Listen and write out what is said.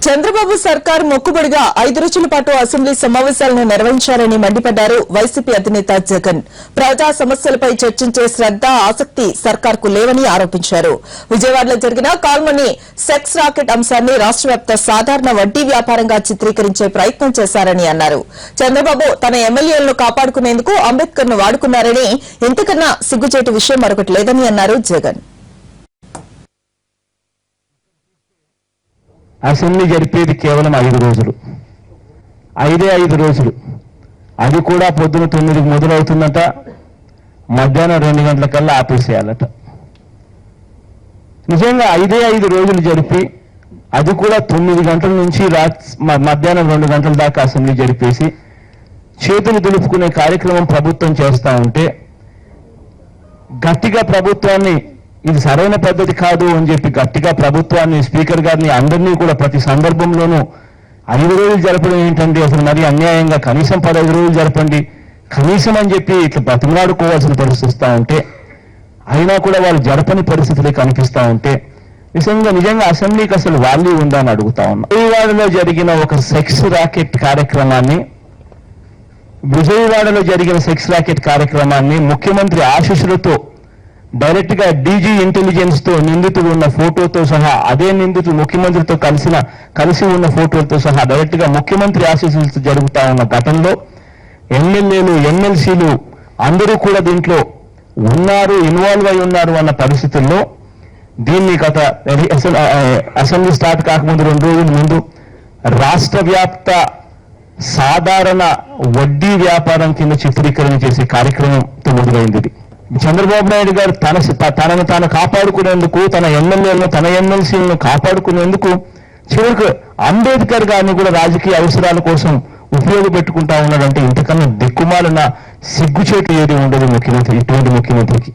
చంద్రబాబు సర్కార్ మొక్కుబడిగా 5 రోజుల పాటు అసెంబ్లీ సమావేశాలను నిర్వహించారని మండిపడ్డారు వైసీపీ అధినేత జగన్. ప్రజా సమస్యలపై చర్చించే శ్రద్ధ, ఆసక్తి సర్కార్కు లేవని ఆరోపించారు. విజయవాడలో జరిగిన కాల్మనీ సెక్స్ రాకెట్ అంశాన్ని రాష్ట్ర వ్యాప్త సాధారణ వడ్డీ వ్యాపారంగా చిత్రీకరించే ప్రయత్నం చేశారని అన్నారు. చంద్రబాబు తన ఎమ్మెల్యేలను కాపాడుకునేందుకు అంబేద్కర్ ను వాడుకున్నారని, ఇంతకన్నా సిగ్గుచేటు విషయం మరొకటి లేదని అన్నారు జగన్. అసెంబ్లీ జరిపేది కేవలం 5 రోజులు, 5 రోజులు. అది కూడా పొద్దున 9కి మొదలవుతుందట, మధ్యాహ్నం 2 గంటలకల్లా ఆపేసేయాలట. నిజంగా 5 రోజులు జరిపి అది కూడా 9 గంటల నుంచి మధ్యాహ్నం 2 గంటల దాకా అసెంబ్లీ జరిపేసి చేతులు దులుపుకునే కార్యక్రమం ప్రభుత్వం చేస్తూ ఉంటే, గట్టిగా ప్రభుత్వాన్ని ఇది సరైన పద్ధతి కాదు అని చెప్పి గట్టిగా ప్రభుత్వాన్ని, స్పీకర్ గారిని, అందరినీ కూడా ప్రతి సందర్భంలోనూ 5 రోజులు జరపడం ఏంటండి, అసలు మరీ అన్యాయంగా కనీసం 15 రోజులు జరపండి కనీసం అని చెప్పి ఇట్లా బతిమలాడుకోవాల్సిన పరిస్థితి వస్తూ ఉంటే, అయినా కూడా వాళ్ళు జరపని పరిస్థితులే కనిపిస్తూ ఉంటే నిజంగా అసెంబ్లీకి అసలు వాల్యూ ఉందా అని అడుగుతా ఉన్నా. విజయవాడలో జరిగిన ఒక సెక్స్ రాకెట్ కార్యక్రమాన్ని ముఖ్యమంత్రి ఆశీస్సులతో డైరెక్ట్ గా డీజీ ఇంటెలిజెన్స్ తో నిందితుడు ఉన్న ఫోటోతో సహా, అదే నిందితుడు ముఖ్యమంత్రితో కలిసి ఉన్న ఫోటోలతో సహా డైరెక్ట్ గా ముఖ్యమంత్రి ఆశీస్సులతో జరుగుతా ఉన్న ఘటనలో ఎమ్మెల్యేలు, ఎమ్మెల్సీలు అందరూ కూడా దీంట్లో ఉన్నారు, ఇన్వాల్వ్ అయి ఉన్నారు అన్న పరిస్థితుల్లో దీన్ని గత అసెంబ్లీ స్టార్ట్ కాకముందు 2 రోజుల ముందు రాష్ట్ర వ్యాప్త సాధారణ వడ్డీ వ్యాపారం కింద చిత్రీకరణ చేసే కార్యక్రమంతో మొదలైంది. ఇది చంద్రబాబు నాయుడు గారు తనను తాను కాపాడుకునేందుకు, తన ఎమ్మెల్యేలను, తన ఎమ్మెల్సీలను కాపాడుకునేందుకు చివరికి అంబేద్కర్ గారిని కూడా రాజకీయ అవసరాల కోసం ఉపయోగపెట్టుకుంటా ఉన్నాడంటే ఇంతకన్నా దిక్కుమాలిన సిగ్గుచేటు ఏది ఉండదు ఇటువంటి ముఖ్యమంత్రికి.